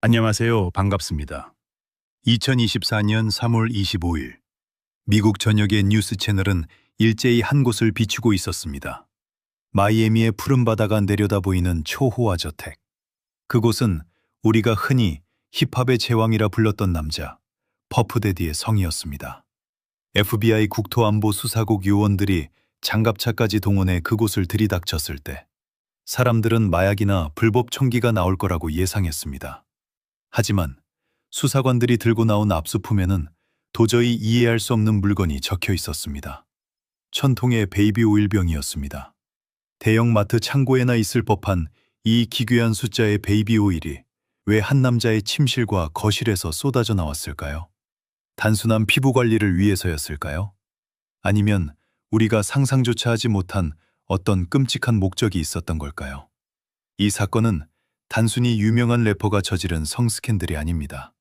안녕하세요. 반갑습니다. 2024년 3월 25일, 미국 전역의 뉴스 채널은 일제히 한 곳을 비추고 있었습니다. 마이애미의 푸른 바다가 내려다 보이는 초호화 저택. 그곳은 우리가 흔히 힙합의 제왕이라 불렀던 남자, 퍼프데디의 성이었습니다. FBI 국토안보 수사국 요원들이 장갑차까지 동원해 그곳을 들이닥쳤을 때 사람들은 마약이나 불법 총기가 나올 거라고 예상했습니다. 하지만 수사관들이 들고 나온 압수품에는 도저히 이해할 수 없는 물건이 적혀 있었습니다. 1000통의 베이비 오일병이었습니다. 대형 마트 창고에나 있을 법한 이 기괴한 숫자의 베이비 오일이 왜 한 남자의 침실과 거실에서 쏟아져 나왔을까요? 단순한 피부 관리를 위해서였을까요? 아니면 우리가 상상조차 하지 못한 어떤 끔찍한 목적이 있었던 걸까요? 이 사건은 단순히 유명한 래퍼가 저지른 성스캔들이 아닙니다.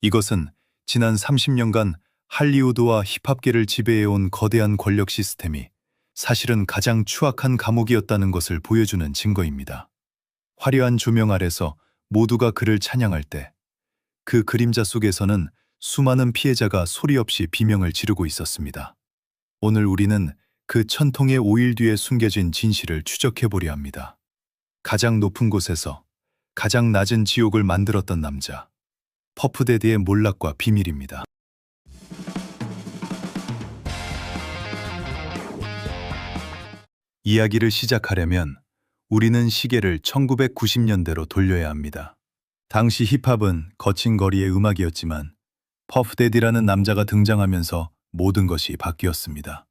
이것은 지난 30년간 할리우드와 힙합계를 지배해온 거대한 권력 시스템이 사실은 가장 추악한 감옥이었다는 것을 보여주는 증거입니다. 화려한 조명 아래서 모두가 그를 찬양할 때 그 그림자 속에서는 수많은 피해자가 소리 없이 비명을 지르고 있었습니다. 오늘 우리는 그 1000통의 오일 뒤에 숨겨진 진실을 추적해보려 합니다. 가장 높은 곳에서 가장 낮은 지옥을 만들었던 남자, 퍼프데디의 몰락과 비밀입니다. 이야기를 시작하려면 우리는 시계를 1990년대로 돌려야 합니다. 당시 힙합은 거친 거리의 음악이었지만 퍼프데디라는 남자가 등장하면서 모든 것이 바뀌었습니다.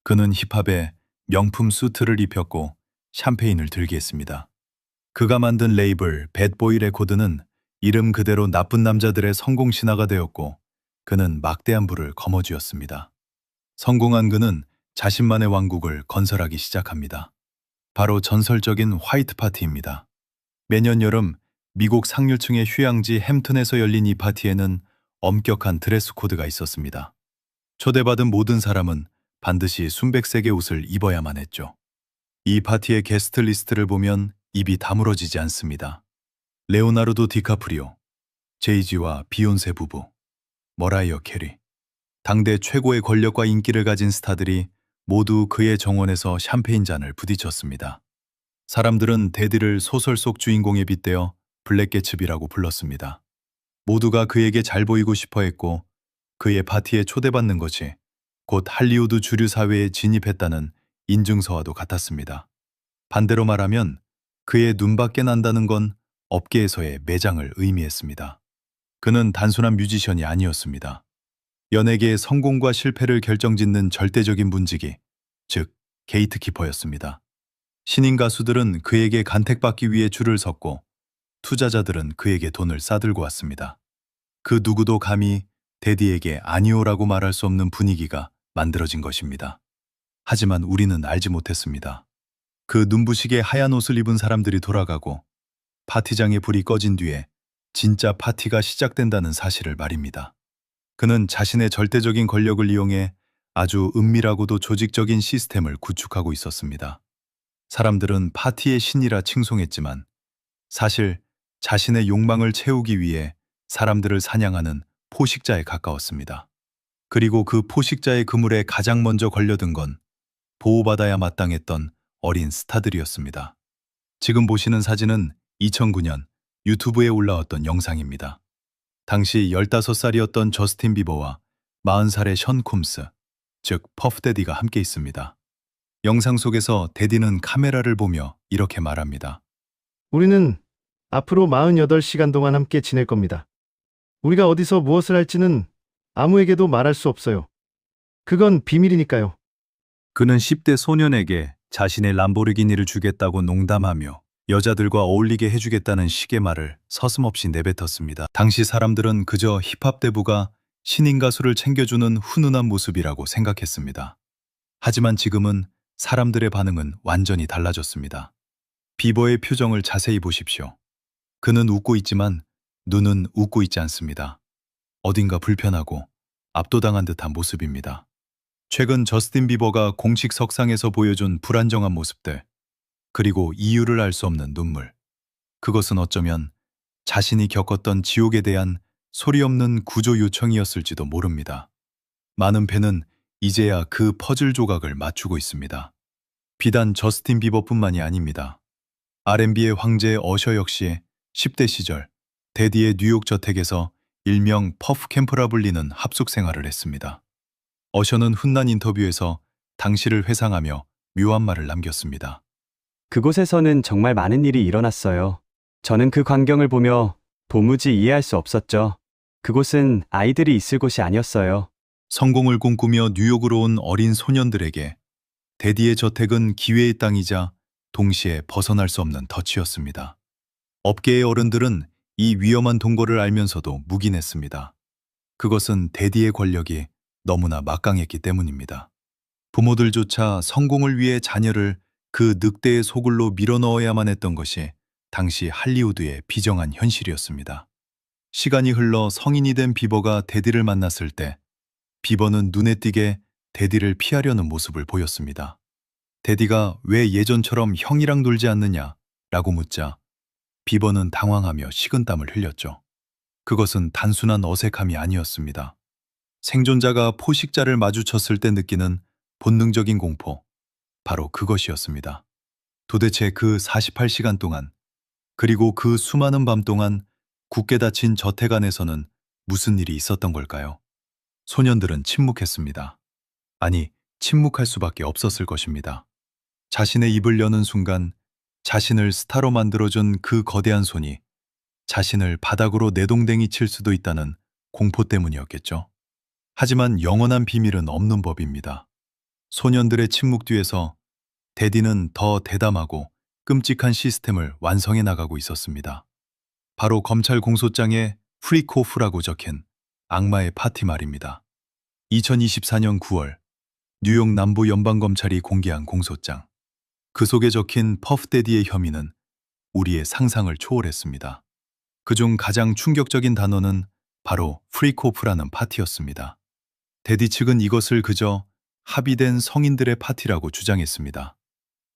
그는 힙합에 명품 수트를 입혔고 샴페인을 들게 했습니다. 그가 만든 레이블 배드보이 레코드는 이름 그대로 나쁜 남자들의 성공 신화가 되었고 그는 막대한 부를 거머쥐었습니다. 성공한 그는 자신만의 왕국을 건설하기 시작합니다. 바로 전설적인 화이트 파티입니다. 매년 여름 미국 상류층의 휴양지 햄튼에서 열린 이 파티에는 엄격한 드레스 코드가 있었습니다. 초대받은 모든 사람은 반드시 순백색의 옷을 입어야만 했죠. 이 파티의 게스트 리스트를 보면 입이 다물어지지 않습니다. 레오나르도 디카프리오, 제이지와 비욘세 부부, 머라이어 캐리. 당대 최고의 권력과 인기를 가진 스타들이 모두 그의 정원에서 샴페인 잔을 부딪혔습니다. 사람들은 데디를 소설 속 주인공에 빗대어 블랙개츠비라고 불렀습니다. 모두가 그에게 잘 보이고 싶어 했고 그의 파티에 초대받는 것이 곧 할리우드 주류 사회에 진입했다는 인증서와도 같았습니다. 반대로 말하면 그의 눈밖에 난다는 건 업계에서의 매장을 의미했습니다. 그는 단순한 뮤지션이 아니었습니다. 연예계의 성공과 실패를 결정짓는 절대적인 문지기, 즉 게이트키퍼였습니다. 신인 가수들은 그에게 간택받기 위해 줄을 섰고 투자자들은 그에게 돈을 싸들고 왔습니다. 그 누구도 감히 데디에게 아니오라고 말할 수 없는 분위기가 만들어진 것입니다. 하지만 우리는 알지 못했습니다. 그 눈부시게 하얀 옷을 입은 사람들이 돌아가고 파티장의 불이 꺼진 뒤에 진짜 파티가 시작된다는 사실을 말입니다. 그는 자신의 절대적인 권력을 이용해 아주 은밀하고도 조직적인 시스템을 구축하고 있었습니다. 사람들은 파티의 신이라 칭송했지만 사실 자신의 욕망을 채우기 위해 사람들을 사냥하는 포식자에 가까웠습니다. 그리고 그 포식자의 그물에 가장 먼저 걸려든 건 보호받아야 마땅했던 어린 스타들이었습니다. 지금 보시는 사진은 2009년 유튜브에 올라왔던 영상입니다. 당시 15살이었던 저스틴 비버와 40살의 션 콤스, 즉 퍼프데디가 함께 있습니다. 영상 속에서 데디는 카메라를 보며 이렇게 말합니다. 우리는 앞으로 48시간 동안 함께 지낼 겁니다. 우리가 어디서 무엇을 할지는 아무에게도 말할 수 없어요. 그건 비밀이니까요. 그는 10대 소년에게 자신의 람보르기니를 주겠다고 농담하며 여자들과 어울리게 해주겠다는 식의 말을 서슴없이 내뱉었습니다. 당시 사람들은 그저 힙합 대부가 신인 가수를 챙겨주는 훈훈한 모습이라고 생각했습니다. 하지만 지금은 사람들의 반응은 완전히 달라졌습니다. 비버의 표정을 자세히 보십시오. 그는 웃고 있지만 눈은 웃고 있지 않습니다. 어딘가 불편하고 압도당한 듯한 모습입니다. 최근 저스틴 비버가 공식 석상에서 보여준 불안정한 모습들, 그리고 이유를 알 수 없는 눈물. 그것은 어쩌면 자신이 겪었던 지옥에 대한 소리 없는 구조 요청이었을지도 모릅니다. 많은 팬은 이제야 그 퍼즐 조각을 맞추고 있습니다. 비단 저스틴 비버뿐만이 아닙니다. R&B의 황제 어셔 역시 10대 시절 데디의 뉴욕 저택에서 일명 퍼프 캠프라 불리는 합숙 생활을 했습니다. 어셔는 훈남 인터뷰에서 당시를 회상하며 묘한 말을 남겼습니다. 그곳에서는 정말 많은 일이 일어났어요. 저는 그 광경을 보며 도무지 이해할 수 없었죠. 그곳은 아이들이 있을 곳이 아니었어요. 성공을 꿈꾸며 뉴욕으로 온 어린 소년들에게 데디의 저택은 기회의 땅이자 동시에 벗어날 수 없는 덫이었습니다. 업계의 어른들은 이 위험한 동거를 알면서도 묵인했습니다. 그것은 데디의 권력이 너무나 막강했기 때문입니다. 부모들조차 성공을 위해 자녀를 그 늑대의 소굴로 밀어넣어야만 했던 것이 당시 할리우드의 비정한 현실이었습니다. 시간이 흘러 성인이 된 비버가 데디를 만났을 때 비버는 눈에 띄게 데디를 피하려는 모습을 보였습니다. 데디가 왜 예전처럼 형이랑 놀지 않느냐 라고 묻자 비버는 당황하며 식은땀을 흘렸죠. 그것은 단순한 어색함이 아니었습니다. 생존자가 포식자를 마주쳤을 때 느끼는 본능적인 공포, 바로 그것이었습니다. 도대체 그 48시간 동안, 그리고 그 수많은 밤 동안 굳게 닫힌 저택 안에서는 무슨 일이 있었던 걸까요? 소년들은 침묵했습니다. 아니, 침묵할 수밖에 없었을 것입니다. 자신의 입을 여는 순간 자신을 스타로 만들어준 그 거대한 손이 자신을 바닥으로 내동댕이 칠 수도 있다는 공포 때문이었겠죠. 하지만 영원한 비밀은 없는 법입니다. 소년들의 침묵 뒤에서 데디는 더 대담하고 끔찍한 시스템을 완성해 나가고 있었습니다. 바로 검찰 공소장에 프리코프라고 적힌 악마의 파티 말입니다. 2024년 9월 뉴욕 남부 연방검찰이 공개한 공소장. 그 속에 적힌 퍼프데디의 혐의는 우리의 상상을 초월했습니다. 그중 가장 충격적인 단어는 바로 프리코프라는 파티였습니다. 데디 측은 이것을 그저 합의된 성인들의 파티라고 주장했습니다.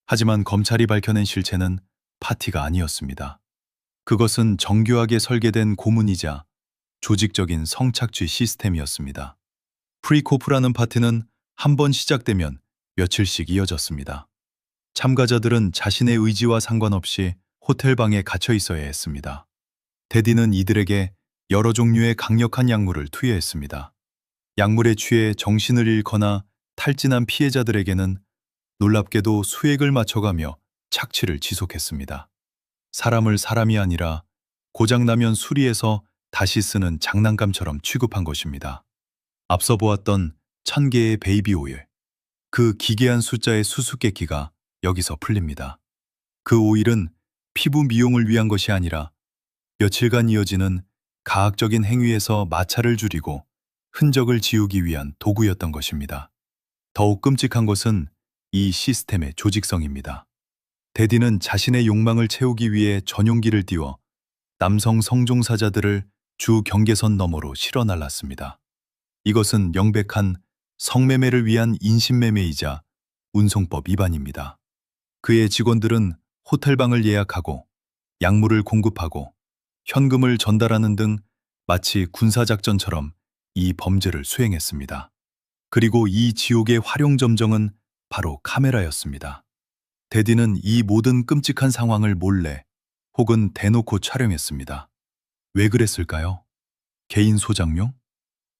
하지만 검찰이 밝혀낸 실체는 파티가 아니었습니다. 그것은 정교하게 설계된 고문이자 조직적인 성착취 시스템이었습니다. 프리코프라는 파티는 한 번 시작되면 며칠씩 이어졌습니다. 참가자들은 자신의 의지와 상관없이 호텔방에 갇혀 있어야 했습니다. 데디는 이들에게 여러 종류의 강력한 약물을 투여했습니다. 약물에 취해 정신을 잃거나 탈진한 피해자들에게는 놀랍게도 수액을 맞춰가며 착취를 지속했습니다. 사람을 사람이 아니라 고장나면 수리해서 다시 쓰는 장난감처럼 취급한 것입니다. 앞서 보았던 1000개의 베이비 오일, 그 기괴한 숫자의 수수께끼가 여기서 풀립니다. 그 오일은 피부 미용을 위한 것이 아니라 며칠간 이어지는 가학적인 행위에서 마찰을 줄이고 흔적을 지우기 위한 도구였던 것입니다. 더욱 끔찍한 것은 이 시스템의 조직성입니다. 데디는 자신의 욕망을 채우기 위해 전용기를 띄워 남성 성종사자들을 주 경계선 너머로 실어 날랐습니다. 이것은 명백한 성매매를 위한 인신매매이자 운송법 위반입니다. 그의 직원들은 호텔방을 예약하고 약물을 공급하고 현금을 전달하는 등 마치 군사작전처럼 이 범죄를 수행했습니다. 그리고 이 지옥의 활용점정은 바로 카메라였습니다. 데디는 이 모든 끔찍한 상황을 몰래 혹은 대놓고 촬영했습니다. 왜 그랬을까요? 개인 소장용?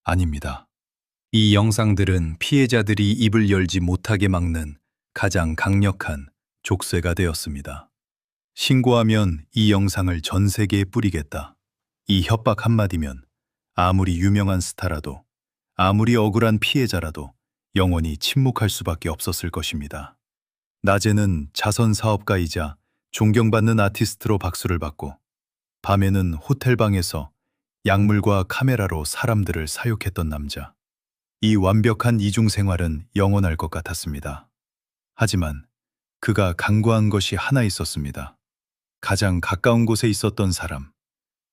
아닙니다. 이 영상들은 피해자들이 입을 열지 못하게 막는 가장 강력한 족쇄가 되었습니다. 신고하면 이 영상을 전 세계에 뿌리겠다. 이 협박 한마디면 아무리 유명한 스타라도, 아무리 억울한 피해자라도 영원히 침묵할 수밖에 없었을 것입니다. 낮에는 자선 사업가이자 존경받는 아티스트로 박수를 받고, 밤에는 호텔방에서 약물과 카메라로 사람들을 사육했던 남자. 이 완벽한 이중 생활은 영원할 것 같았습니다. 하지만 그가 간과한 것이 하나 있었습니다. 가장 가까운 곳에 있었던 사람,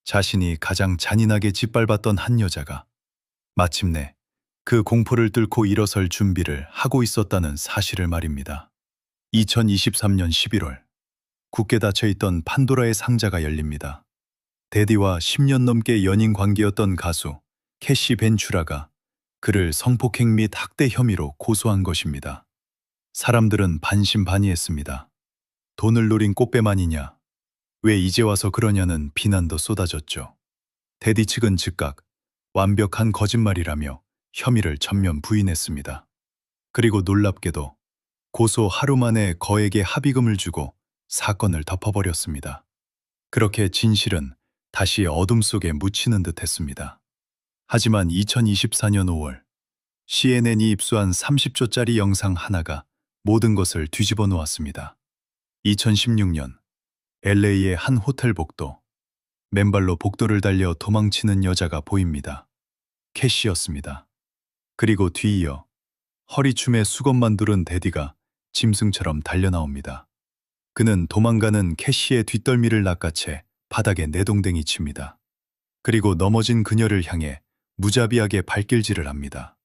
자신이 가장 잔인하게 짓밟았던 한 여자가 마침내 그 공포를 뚫고 일어설 준비를 하고 있었다는 사실을 말입니다. 2023년 11월, 굳게 닫혀있던 판도라의 상자가 열립니다. 데디와 10년 넘게 연인 관계였던 가수 캐시 벤츄라가 그를 성폭행 및 학대 혐의로 고소한 것입니다. 사람들은 반신반의했습니다. 돈을 노린 꽃뱀아니냐, 왜 이제 와서 그러냐는 비난도 쏟아졌죠. 데디 측은 즉각 완벽한 거짓말이라며 혐의를 전면 부인했습니다. 그리고 놀랍게도 고소 하루 만에 거액의 합의금을 주고 사건을 덮어버렸습니다. 그렇게 진실은 다시 어둠 속에 묻히는 듯 했습니다. 하지만 2024년 5월 CNN이 입수한 30초짜리 영상 하나가 모든 것을 뒤집어 놓았습니다. 2016년 LA의 한 호텔 복도, 맨발로 복도를 달려 도망치는 여자가 보입니다. 캐시였습니다. 그리고 뒤이어 허리춤에 수건만 두른 데디가 짐승처럼 달려나옵니다. 그는 도망가는 캐시의 뒷덜미를 낚아채 바닥에 내동댕이 칩니다. 그리고 넘어진 그녀를 향해 무자비하게 발길질을 합니다.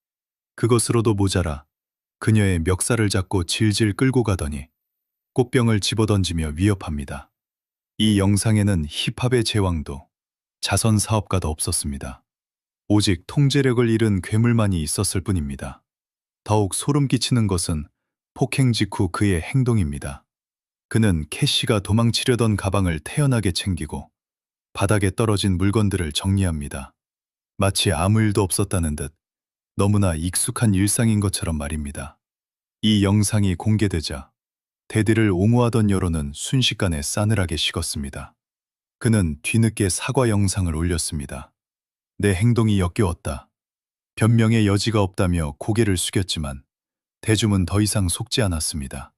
그것으로도 모자라 그녀의 멱살을 잡고 질질 끌고 가더니 꽃병을 집어던지며 위협합니다. 이 영상에는 힙합의 제왕도 자선 사업가도 없었습니다. 오직 통제력을 잃은 괴물만이 있었을 뿐입니다. 더욱 소름 끼치는 것은 폭행 직후 그의 행동입니다. 그는 캐시가 도망치려던 가방을 태연하게 챙기고 바닥에 떨어진 물건들을 정리합니다. 마치 아무 일도 없었다는 듯 너무나 익숙한 일상인 것처럼 말입니다. 이 영상이 공개되자 데디를 옹호하던 여론은 순식간에 싸늘하게 식었습니다. 그는 뒤늦게 사과 영상을 올렸습니다. 내 행동이 역겨웠다. 변명의 여지가 없다며 고개를 숙였지만 대중은 더 이상 속지 않았습니다.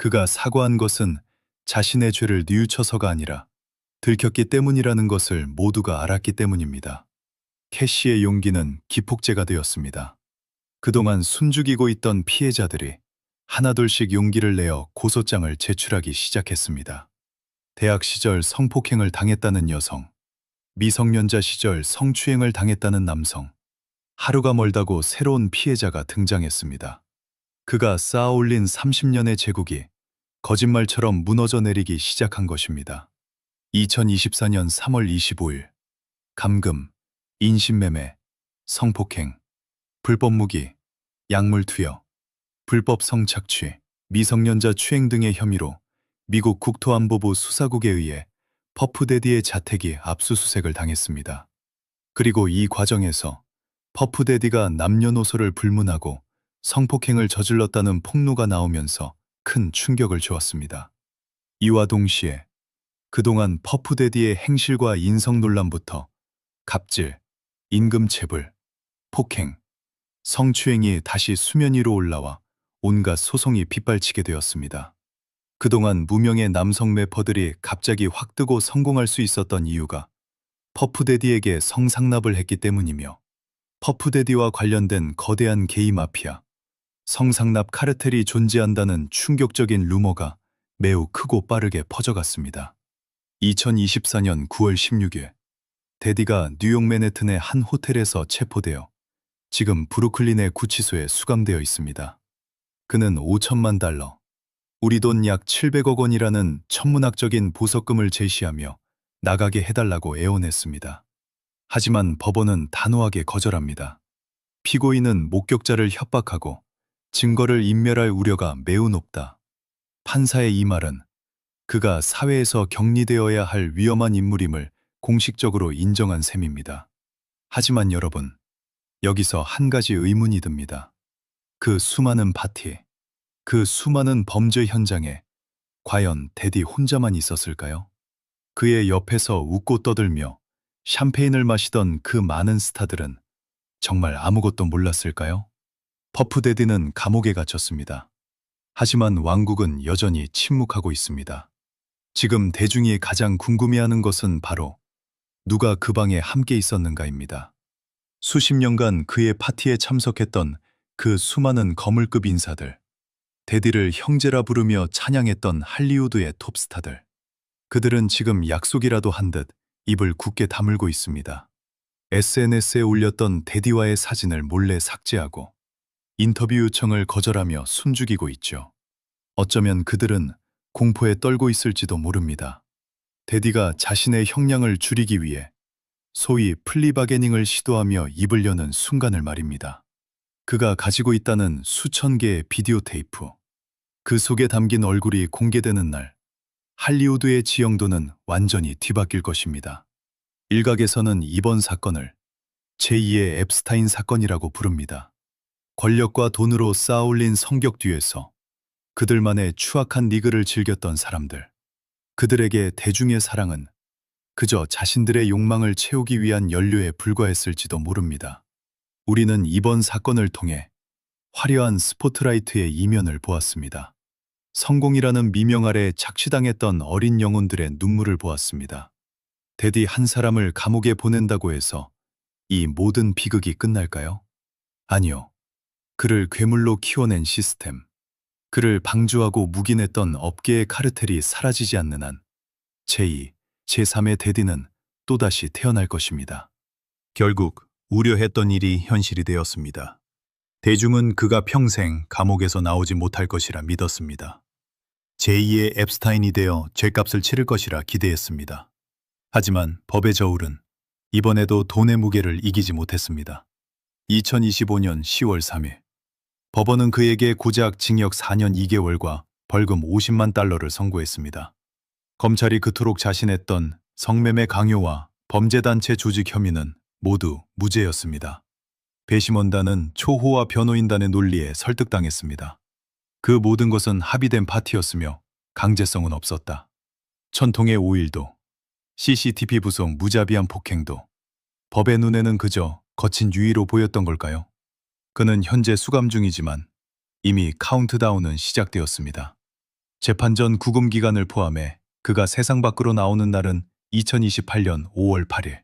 그가 사과한 것은 자신의 죄를 뉘우쳐서가 아니라 들켰기 때문이라는 것을 모두가 알았기 때문입니다. 캐시의 용기는 기폭제가 되었습니다. 그동안 숨죽이고 있던 피해자들이 하나둘씩 용기를 내어 고소장을 제출하기 시작했습니다. 대학 시절 성폭행을 당했다는 여성, 미성년자 시절 성추행을 당했다는 남성, 하루가 멀다고 새로운 피해자가 등장했습니다. 그가 쌓아올린 30년의 제국이 거짓말처럼 무너져 내리기 시작한 것입니다. 2024년 3월 25일, 감금, 인신매매, 성폭행, 불법 무기, 약물 투여, 불법 성착취, 미성년자 추행 등의 혐의로 미국 국토안보부 수사국에 의해 퍼프데디의 자택이 압수수색을 당했습니다. 그리고 이 과정에서 퍼프데디가 남녀노소를 불문하고 성폭행을 저질렀다는 폭로가 나오면서 큰 충격을 주었습니다. 이와 동시에 그동안 퍼프데디의 행실과 인성 논란부터 갑질, 임금체불, 폭행, 성추행이 다시 수면 위로 올라와 온갖 소송이 빗발치게 되었습니다. 그동안 무명의 남성 래퍼들이 갑자기 확 뜨고 성공할 수 있었던 이유가 퍼프데디에게 성상납을 했기 때문이며 퍼프데디와 관련된 거대한 게이 마피아, 성상납 카르텔이 존재한다는 충격적인 루머가 매우 크고 빠르게 퍼져갔습니다. 2024년 9월 16일, 데디가 뉴욕 맨해튼의 한 호텔에서 체포되어 지금 브루클린의 구치소에 수감되어 있습니다. 그는 5천만 달러, 우리 돈 약 700억 원이라는 천문학적인 보석금을 제시하며 나가게 해달라고 애원했습니다. 하지만 법원은 단호하게 거절합니다. 피고인은 목격자를 협박하고 증거를 인멸할 우려가 매우 높다. 판사의 이 말은 그가 사회에서 격리되어야 할 위험한 인물임을 공식적으로 인정한 셈입니다. 하지만 여러분, 여기서 한 가지 의문이 듭니다. 그 수많은 파티, 그 수많은 범죄 현장에 과연 데디 혼자만 있었을까요? 그의 옆에서 웃고 떠들며 샴페인을 마시던 그 많은 스타들은 정말 아무것도 몰랐을까요? 퍼프데디는 감옥에 갇혔습니다. 하지만 왕국은 여전히 침묵하고 있습니다. 지금 대중이 가장 궁금해하는 것은 바로 누가 그 방에 함께 있었는가입니다. 수십 년간 그의 파티에 참석했던 그 수많은 거물급 인사들, 데디를 형제라 부르며 찬양했던 할리우드의 톱스타들. 그들은 지금 약속이라도 한 듯 입을 굳게 다물고 있습니다. SNS에 올렸던 데디와의 사진을 몰래 삭제하고 인터뷰 요청을 거절하며 숨죽이고 있죠. 어쩌면 그들은 공포에 떨고 있을지도 모릅니다. 데디가 자신의 형량을 줄이기 위해 소위 플리바게닝을 시도하며 입을 여는 순간을 말입니다. 그가 가지고 있다는 수천 개의 비디오 테이프, 그 속에 담긴 얼굴이 공개되는 날, 할리우드의 지형도는 완전히 뒤바뀔 것입니다. 일각에서는 이번 사건을 제2의 앱스타인 사건이라고 부릅니다. 권력과 돈으로 쌓아올린 성격 뒤에서 그들만의 추악한 리그를 즐겼던 사람들, 그들에게 대중의 사랑은 그저 자신들의 욕망을 채우기 위한 연료에 불과했을지도 모릅니다. 우리는 이번 사건을 통해 화려한 스포트라이트의 이면을 보았습니다. 성공이라는 미명 아래 착취당했던 어린 영혼들의 눈물을 보았습니다. 데디 한 사람을 감옥에 보낸다고 해서 이 모든 비극이 끝날까요? 아니요. 그를 괴물로 키워낸 시스템, 그를 방주하고 묵인했던 업계의 카르텔이 사라지지 않는 한 제2, 제3의 데디는 또다시 태어날 것입니다. 결국 우려했던 일이 현실이 되었습니다. 대중은 그가 평생 감옥에서 나오지 못할 것이라 믿었습니다. 제2의 앱스타인이 되어 죗값을 치를 것이라 기대했습니다. 하지만 법의 저울은 이번에도 돈의 무게를 이기지 못했습니다. 2025년 10월 3일, 법원은 그에게 고작 징역 4년 2개월과 벌금 50만 달러를 선고했습니다. 검찰이 그토록 자신했던 성매매 강요와 범죄단체 조직 혐의는 모두 무죄였습니다. 배심원단은 초호화 변호인단의 논리에 설득당했습니다. 그 모든 것은 합의된 파티였으며 강제성은 없었다. 천통의 5일도, CCTV 부속 무자비한 폭행도 법의 눈에는 그저 거친 유의로 보였던 걸까요? 그는 현재 수감 중이지만 이미 카운트다운은 시작되었습니다. 재판 전 구금 기간을 포함해 그가 세상 밖으로 나오는 날은 2028년 5월 8일,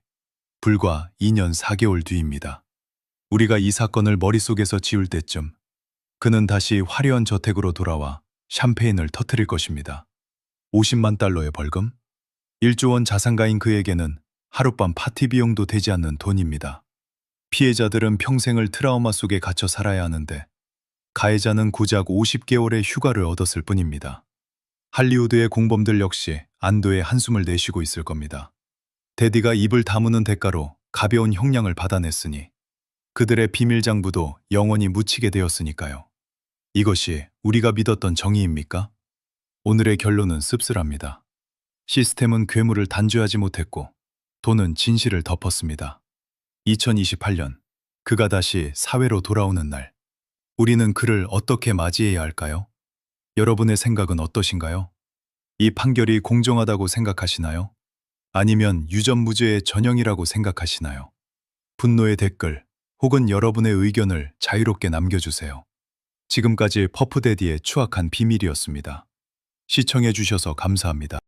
불과 2년 4개월 뒤입니다. 우리가 이 사건을 머릿속에서 지울 때쯤 그는 다시 화려한 저택으로 돌아와 샴페인을 터뜨릴 것입니다. 50만 달러의 벌금? 1조 원 자산가인 그에게는 하룻밤 파티 비용도 되지 않는 돈입니다. 피해자들은 평생을 트라우마 속에 갇혀 살아야 하는데 가해자는 고작 50개월의 휴가를 얻었을 뿐입니다. 할리우드의 공범들 역시 안도의 한숨을 내쉬고 있을 겁니다. 데디가 입을 다무는 대가로 가벼운 형량을 받아냈으니 그들의 비밀 장부도 영원히 묻히게 되었으니까요. 이것이 우리가 믿었던 정의입니까? 오늘의 결론은 씁쓸합니다. 시스템은 괴물을 단죄하지 못했고 돈은 진실을 덮었습니다. 2028년, 그가 다시 사회로 돌아오는 날, 우리는 그를 어떻게 맞이해야 할까요? 여러분의 생각은 어떠신가요? 이 판결이 공정하다고 생각하시나요? 아니면 유전무죄의 전형이라고 생각하시나요? 분노의 댓글 혹은 여러분의 의견을 자유롭게 남겨주세요. 지금까지 퍼프데디의 추악한 비밀이었습니다. 시청해주셔서 감사합니다.